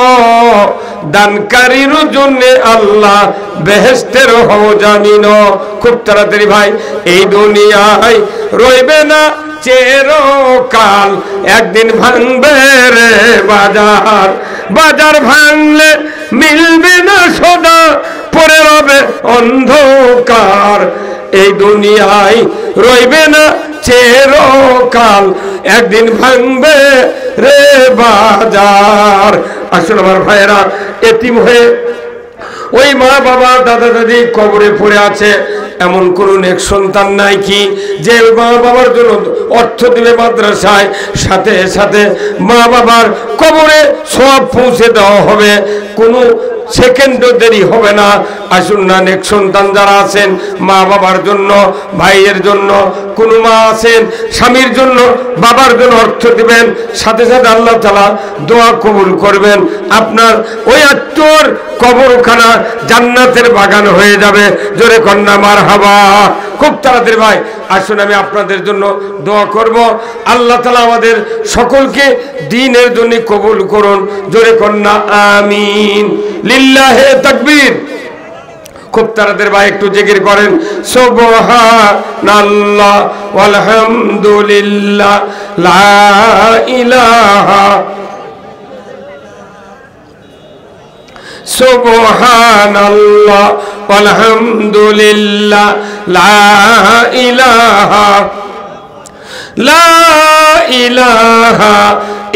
দানকারীর জন্য আল্লাহ বেহেশতের হওজ আমিনো। খুব তাড়াতাড়ি ভাই, এই দুনিয়ায় রইবে না চিরকাল, একদিন ভাঙবে রে বাজার, বাজার ভাঙলে মিলবে না সদা, পরে রবে অন্ধকার। এই দুনিয়ায় রইবে না চিরকাল, একদিন ভাঙবে রে বাজার। আসলে আমার ভাইয়েরা, এতিম হয়ে ওই মা বাবা দাদা দাদি কবরে পড়ে আছে, এমন কোন নেক সন্তান নাই কি যে মা বাবার জন্য অর্থ দিবে মাদ্রাসায়, সাথে সাথে মা বাবার কবরে সওয়াব পৌঁছে দেওয়া হবে, কোনো সেকেন্ডও দেরি হবে না। আসুন না, নেক সন্তান যারা আছেন মা বাবার জন্য, ভাইয়ের জন্য, কোনো মা আছেন স্বামীর জন্য, বাবার জন্য অর্থ দিবেন, সাথে সাথে আল্লাহ তাআলা দোয়া কবুল করবেন। আপনার ওই আত্মর কবরখানা জান্নাতের বাগান হয়ে যাবে। জোরে কন্যা মারহাবা। খুব তাড়াতাড়ি ভাই আসুন, আমি আপনাদের জন্য দোয়া করব। আল্লাহ তাআলা আমাদের সকলকে দ্বীনের জন্য কবুল করুন। জোরে কন্যা আমিন। লিল্লাহে তাকবীর। খুব তাড়াতাড়ি ভাই একটু জিকির করেন, সুবহানাল্লাহ ওয়ালহামদুলিল্লাহ লা ইলাহা, সুবহানাল্লাহ ওয়ালহামদুলিল্লাহ লা ইলাহা, লা ইলাহা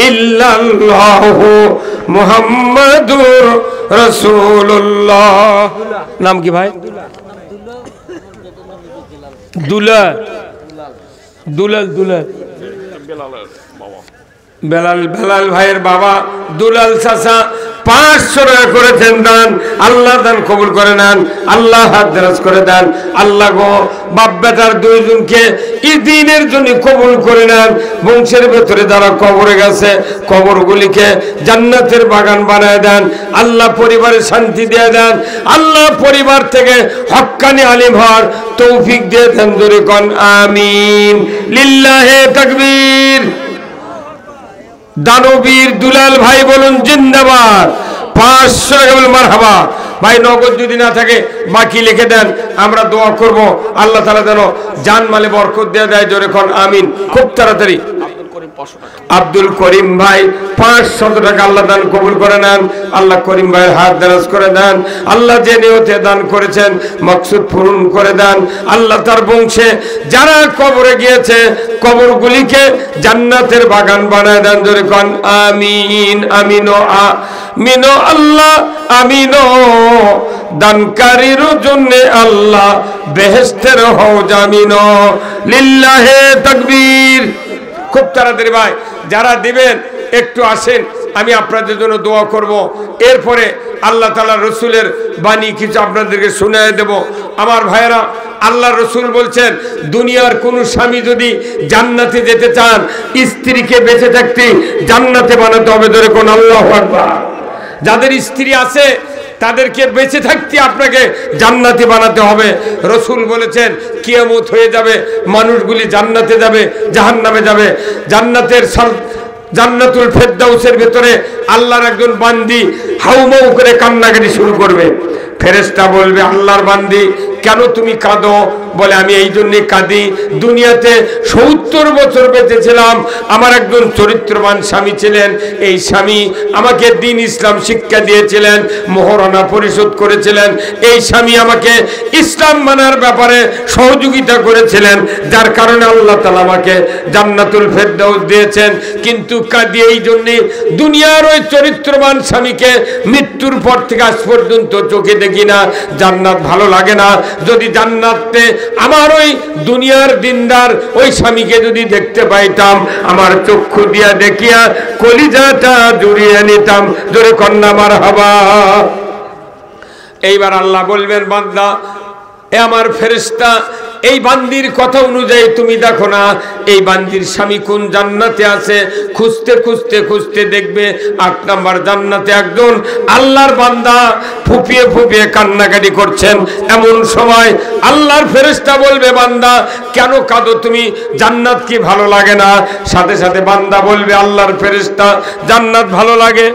ইল্লাল্লাহু মুহাম্মাদুর রাসূলুল্লাহ। নাম কি ভাই? দুলাল। দুলাল দুলাল বেলাল। বেলাল ভাইয়ের বাবা দুলাল চাচা 500 টাকা করেছেন দান। আল্লাহ দান কবুল করে নেন, আল্লাহ হাত দরাজ করে দেন। আল্লাহ গো বাপ বেটার দুইজনকে দ্বীনের জন্য কবুল করে নেন। বংশের ভেতরে যারা কবরে গেছে কবরগুলিকে জান্নাতের বাগান বানায় দেন। আল্লাহ পরিবারে শান্তি দিয়ে দেন। আল্লাহ পরিবার থেকে হক্কানি আলিম হওয়ার তৌফিক দিয়ে দেন। জোরে কোন আমিন। লিল্লাহে তাকবীর। দানবীর দুলাল ভাই বলুন জিন্দাবাদ। 500 টাকা বলুন মারহাবা। ভাই নগদ যদি না থাকে বাকি লিখে দেন, আমরা দোয়া করব আল্লাহ তাআলা যেন জানমালে বরকত দিয়ে দেয়। জোরে কোন আমিন। খুব তাড়াতাড়ি আব্দুল করিম ভাই 500 টাকা আল্লাহ দান কবুল করে নেন। আল্লাহ করিম ভাইয়ের হাত দারাজ করে দেন। আল্লাহ যে নিয়তে দান করেছেন মকসুদ পূরণ করে দেন। আল্লাহ তার বংশে যারা কবরে গিয়েছে কবরগুলিকে জান্নাতের বাগান বানায় দেন। জোরে কোন আমিন। আমিনো আমিনো আল্লাহ আমিনো। দানকারীর জন্য আল্লাহ বেহেশতের হওজ আমিনো। লিল্লাহে তাকবীর। খুব তাড়াতাড়ি ভাই যারা দিবেন একটু আসেন, আমি আপনাদের জন্য দোয়া করব। এরপরে আল্লাহ তাআলা রসুলের বাণী কিছু আপনাদেরকে শুনিয়ে দেব। আমার ভাইয়েরা, আল্লাহ রসুল বলছেন দুনিয়ার কোন স্বামী যদি জান্নাতে যেতে চান স্ত্রীকে বেঁচে থাকতে জান্নাতে বানাতে হবে। ধরে কোন আল্লাহু আকবার। যাদের স্ত্রী আছে তাদেরকে বেঁচে থাকতে আপনাকে জান্নাতি বানাতে হবে। রসুল বলেছেন কিয়ামত হয়ে যাবে, মানুষগুলি জান্নাতে যাবে, জাহান্নামে যাবে। জান্নাতুল ফেরদাউসের ভিতরে আল্লাহর একজন বান্দি হাউমাউ করে কান্নাকাটি শুরু করবে। ফেরেশতা বলবে আল্লাহর বান্দি কেন তুমি কাঁদো? বলে আমি এই জন্যে কাঁদি, দুনিয়াতে 70 বছর বেঁচেছিলাম, আমার একজন চরিত্রবান স্বামী ছিলেন। এই স্বামী আমাকে দ্বীন ইসলাম শিক্ষা দিয়েছিলেন, মোহরানা পরিশোধ করেছিলেন। এই স্বামী আমাকে ইসলাম মানার ব্যাপারে সহযোগিতা করেছিলেন, যার কারণে আল্লাহ তাআলা আমাকে জান্নাতুল ফেরদাউস দিয়েছেন। কিন্তু কাঁদি এই জন্যে দুনিয়ার ওই চরিত্রবান স্বামীকে মৃত্যুর পর থেকে আজ পর্যন্ত চোখে দেখি না, জান্নাত ভালো লাগে না। যদি জান্নাতে আমার ওই দুনিয়ার দিনদার ওই স্বামীকে যদি দেখতে পাইতাম, আমার চক্ষু দিয়া দেখিয়া কলিজাটা জুড়িয়ে নিতাম। জোরে কন্যা মারহাবা। এইবার আল্লাহ বলবেন বান্দা, এ আমার ফেরেশতা, এই বান্দির কথা অনুযায়ী তুমি দেখো না এই বান্দির স্বামী কোন জান্নাতে আছে, খুঁজতে খুঁজতে খুঁজতে দেখবে 8 নাম্বার জান্নাতে একজন আল্লাহর বান্দা ফুপিয়ে ফুপিয়ে কান্নাকাটি করছেন। এমন সময় আল্লাহর ফেরেশতা বলবে, বান্দা কেন কাঁদো তুমি, জান্নাত কি ভালো লাগে না? সাথে সাথে বান্দা বলবে, আল্লাহর ফেরেশতা জান্নাত ভালো লাগে।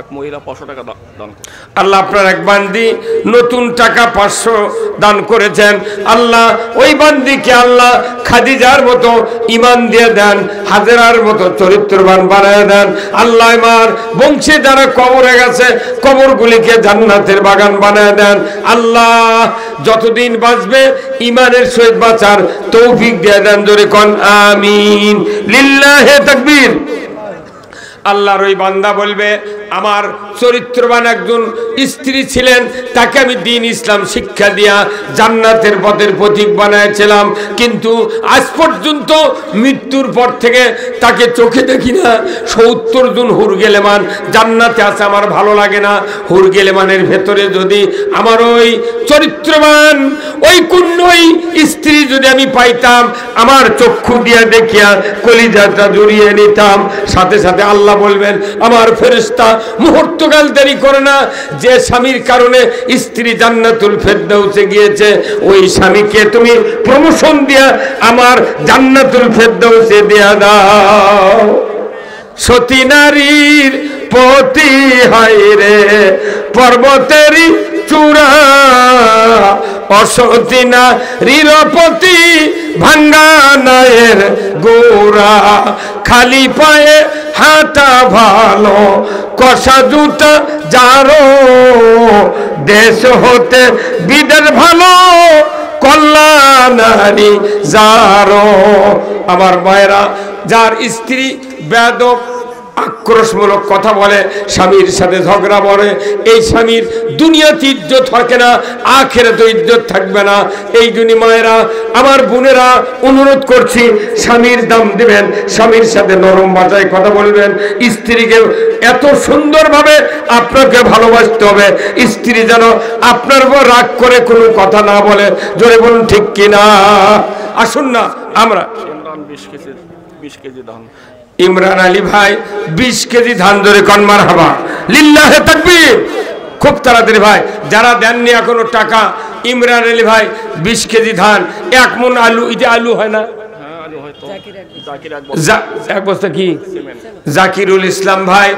এক মহিলা 500 টাকা দান করে, আল্লাহ আপনার এক বান্দি নতুন টাকা 500 দান করেছেন, আল্লাহ ওই বান্দিকে আল্লাহ খাদিজার মতো ঈমান দিয়ে দেন, হাজেরার মতো চরিত্রবান বানায় দেন। আল্লাহ আমার বংশে যারা কবরে গেছে কবরগুলিকে জান্নাতের বাগান বানায় দেন। আল্লাহ যতদিন বাঁচবে ঈমানের সহিত বাঁচার তৌফিক দিয়ে দেন। জোরে কোন আমিন, লিল্লাহে তাকবীর। আল্লাহর ওই বান্দা বলবে, আমার চরিত্রবান একজন স্ত্রী ছিলেন, তাকে আমি দ্বীন ইসলাম শিক্ষা দিয়া জান্নাতের পথের প্রতীক বানাইছিলাম, কিন্তু আজ পর্যন্ত মৃত্যুর পর থেকে তাকে চোখে দেখি না। 70 জন হুরগেলেমান জান্নাতে আছে, আমার ভালো লাগে না। হুরগেলেমানের ভেতরে যদি আমার ওই চরিত্রবান ওই কুন্নই স্ত্রী যদি আমি পাইতাম, আমার চক্ষু দিয়া দেখিয়া কলিজাটা জড়িয়ে নিতাম। সাথে সাথে আল্লাহ বলবেন, আমার ফেরেশতা মুহূর্তকাল দেরি করে না, যে স্বামীর কারণে স্ত্রী জান্নাতুল ফেরদাউসে গিয়েছে ওই স্বামীকে তুমি প্রমোশন দিয়া আমার জান্নাতুল ফেরদাউসে দেয়া দাও। সতী নারীর পতি হায় রে পর্বতেরই চূড়া, অসতী নারীর পতি ভাঙ্গা নায়ের গোরা, খালি পায়ে হাঁটা ভালো কষা জুতা যারো, দেশ হতে বিদের ভালো কল্যাণারি যারো। আমার মায়েরা, যার স্ত্রী বেয়াদব আক্রোশমূলক কথা বলে, স্বামীর সাথে ঝগড়া বলে, এই স্বামীর দুনিয়াতে ইজ্জত থাকে না, আখিরাতে ইজ্জত থাকবে না। এই জন্য মায়েরা, আমার বোনেরা, অনুরোধ করছি স্বামীর দাম দিবেন, স্বামীর সাথে নরম ভাষায় কথা বলবেন। স্ত্রীকে এত সুন্দরভাবে আপনাকে ভালোবাসতে হবে, স্ত্রী যেন আপনার উপর রাগ করে কোনো কথা না বলে। জোরে বলুন ঠিক কিনা? আসুন না আমরা 20 কেজি ধান, ইমরান আলী ভাই 20 কেজি ধান, ধরে কন মারহাবা, লিল্লাহে তাকবীর। খুব তাড়াতাড়ি ভাই, যারা দেননি এখনো টাকা, ইমরান আলী ভাই 20 কেজি ধান, 1 মণ আলু, এটা আলু হয় না, এক বস্তা কি জাকিরুল ইসলাম ভাই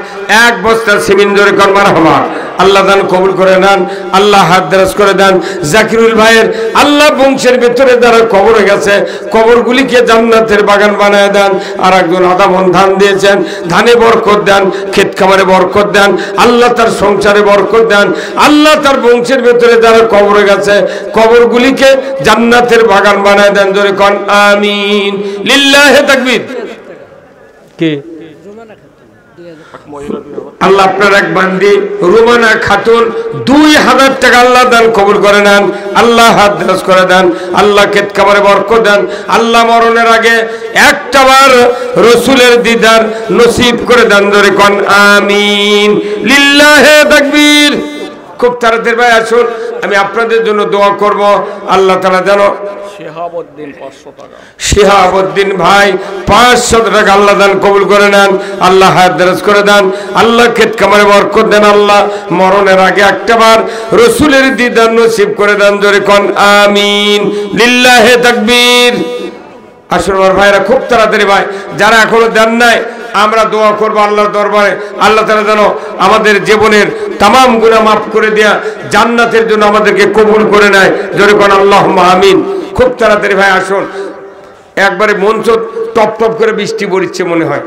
1 বস্তা সিমেন্ট, ধরে কন মারহাবা। আল্লাহ দান কবুল করে নেন, আল্লাহ হাত দরাজ করে দেন। জাকিরুল ভাইয়ের আল্লাহ বংশের ভিতরে যারা কবরে গেছে কবরগুলিকে জান্নাতের বাগান বানায় দেন। আর একজন আধা মণ ধান দিয়েছেন, ধানে বরকত দেন, ক্ষেত খামারে বরকত দেন, আল্লাহ তার সংসারে বরকত দেন। আল্লাহ তার বংশের ভিতরে যারা কবরে গেছে কবরগুলিকে জান্নাতের বাগান বানায় দেন। জোরে কোন আমিন, লিল্লাহে তাকবীর। কে? আল্লাহ আপনার এক বান্দি রুমানা খাতুন 2000 টাকা আল্লাহ দান কবুল করে নেন, আল্লাহ হাত দরাজ করে দেন, আল্লাহ ক্ষেত খামারে বরকত দেন। আল্লাহ মরণের আগে একটাবার রসুলের দিদার নসিব করে দেন। ধরে কোন আমিন, লিল্লাহে তাকবীর। খুব তাড়াতাড়ি ভাই আসুন, আমি আপনাদের জন্য দোয়া করব। আল্লাহ তাআলা যেন শিহাবউদ্দিন 500 টাকা, শিহাবউদ্দিন ভাই 500 টাকা আল্লাহ দান কবুল করে নেন, আল্লাহ হায়াত দরাজ করে দেন, আল্লাহ ক্ষেত খামারে বরকত দেন, আল্লাহ মরণের আগে একটাবার রাসূলের দিদার নসিব করে দেন। জোরে কোন আমিন, লিল্লাহে তাকবীর। আসুন আমার ভাইরা, খুব তাড়াতাড়ি ভাই, যারা এখনো দেন নাই, আমরা দোয়া করবো আল্লাহর দরবারে, আল্লাহ তাআলা যেন আমাদের জীবনের তামাম গুনাহ মাফ করে দেয়া জান্নাতের জন্য আমাদেরকে কবুল করে নেয়। জোরে কোন আল্লাহুম্মা আমিন। খুব তাড়াতাড়ি ভাই আসুন, একবারে মঞ্চ টপ টপ করে বৃষ্টি পড়ছে মনে হয়,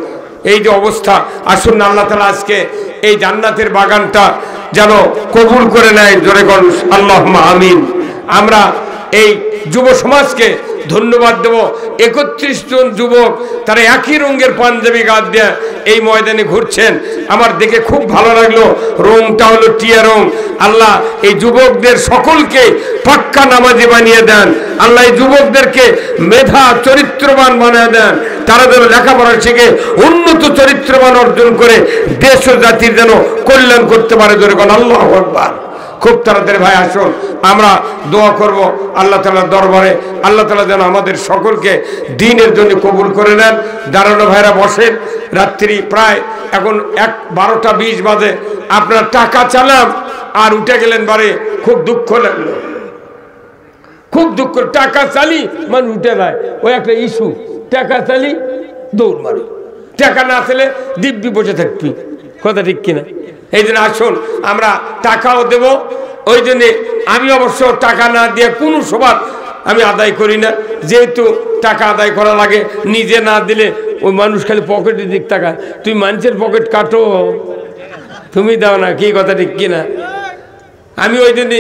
এই যে অবস্থা। আসুন না, আল্লাহ তাআলা আজকে এই জান্নাতের বাগানটা যেন কবুল করে নেয়। জোরে কোন আল্লাহুম্মা আমিন। আমরা এই যুব সমাজকে ধন্যবাদ দেব। 31 জন যুবক, তারা একই রঙের পাঞ্জাবি গাদ দিয়ে এই ময়দানে ঘুরছেন, আমার দেখে খুব ভালো লাগলো। রংটা হলো টিয়া রং। আল্লাহ এই যুবকদের সকলকে পাক্কা নামাজি বানিয়ে দেন, আল্লাহ এই যুবকদেরকে মেধা চরিত্রবান বানিয়ে দেন, তারা যেন লেখাপড়া শিখে উন্নত চরিত্রবান অর্জন করে দেশ ও জাতির যেন কল্যাণ করতে পারে। ধরে কোন আল্লাহু আকবার। খুব তাড়াতাড়ি ভাই আসুন, আমরা দোয়া করব আল্লাহ তাআলার দরবারে। আল্লাহ তাআলা যেন আমাদের সকলকে দ্বীনের জন্য কবুল করে নেন। দাঁড়ানো ভাইরা বসেন, রাত্রি প্রায় এখন 12টা 20 বাজে। আপনার টাকা চালাম আর উঠে গেলেন বারে, খুব দুঃখ লাগলো, খুব দুঃখ। টাকা চালি মানে উঠে যায়, ওই একটা ইস্যু। টাকা চালি দৌড় মারি, টাকা না চালে দিব্যি বসে থাকবি, কথা ঠিক কিনা? এই জন্য আসুন আমরা টাকাও দেব। ওই জন্যে আমি অবশ্য টাকা না দিয়ে কোনো সবার আমি আদায় করি না, যেহেতু টাকা আদায় করা লাগে। নিজে না দিলে ওই মানুষ খালি পকেটের দিক টাকা, তুই মানুষের পকেট কাটো, তুমি দাও না, কি কথা ঠিক কিনা? আমি ওই জন্যে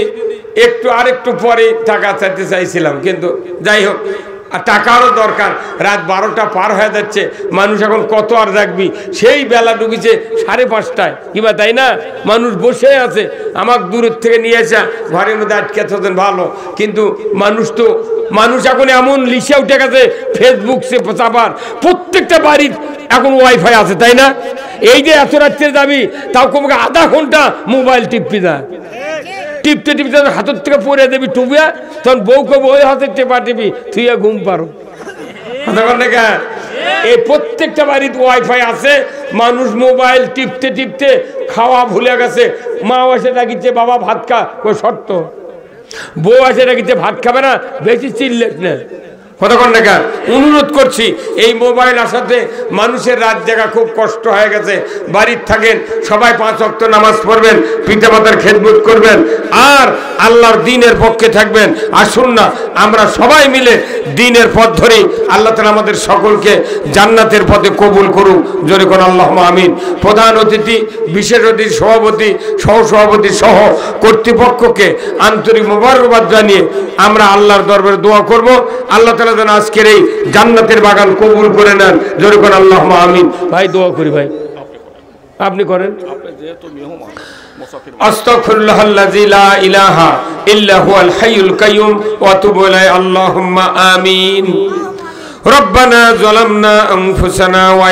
আরেকটু পরে টাকা চাইতে চাইছিলাম, কিন্তু যাই হোক, আর টাকারও দরকার। রাত 12টা পার হয়ে যাচ্ছে, মানুষ এখন কত আর রাখবি? সেই বেলা ঢুকেছে 5:30টায়, কিবা তাই না? মানুষ বসে আছে, আমাকে দূরের থেকে নিয়ে আসা ঘরের মধ্যে আটকে থাকেন ভালো, কিন্তু মানুষ এখন এমন লিসে উঠে গেছে ফেসবুক সে চাপার। প্রত্যেকটা বাড়ির এখন ওয়াইফাই আছে, তাই না? এই যে এত রাত্রে যাবি, তাও কমকে আধা ঘন্টা মোবাইল টিপবি না, টিপতে টিপতে হাতের থেকে পরে দেবি টুবিয়া, তখন বউ কবে ওই হাতের টেপা টিপি তুই ঘুম পারো। এই প্রত্যেকটা বাড়িতে ওয়াইফাই আছে, মানুষ মোবাইল টিপতে টিপতে খাওয়া ভুলে গেছে। মা এসে ডাকিছে বাবা ভাত খা, ওই শর্ত। বউ এসে ডাকিছে ভাত খাবে না, বেশি চিল্লেস না, কতক্ষণ দেখা। অনুরোধ করছি, এই মোবাইল আসাতে মানুষের রাত জাগা খুব কষ্ট হয়ে গেছে। বাড়ির থাকেন, সবাই 5 ওয়াক্ত নামাজ পড়বেন, পিতামাতার খেদমত করবেন, আর আল্লাহর দ্বীনের পক্ষে থাকবেন। আসুন না আমরা সবাই মিলে দ্বীনের পথ ধরি। আল্লাহ তাআলা আমাদের সকলকে জান্নাতের পথে কবুল করুন, জোরে কোন আল্লাহুম্মা আমিন। প্রধান অতিথি, বিশেষ অতিথি, সভাপতি, সহসভাপতি সহ কর্তৃপক্ষকে আন্তরিক মোবারকবাদ জানিয়ে আমরা আল্লাহর দরবারে দোয়া করব। আল্লাহ তাআলা যেন আজকের এই জান্নাতের বাগান কবুল করে নেন, জোরে কোন আল্লাহুম্মা আমিন। ভাই দোয়া করি, ভাই আপনি করেন। আস্তাগফিরুল্লাহাল্লাযী লা ইলাহা ইল্লা হুয়াল হাইয়ুল কাইয়্যুম ওয়া আতুবু ইলাইহি। আল্লাহুম্মা আমিন। রব্বানা যালামনা আনফুসানা ওয়া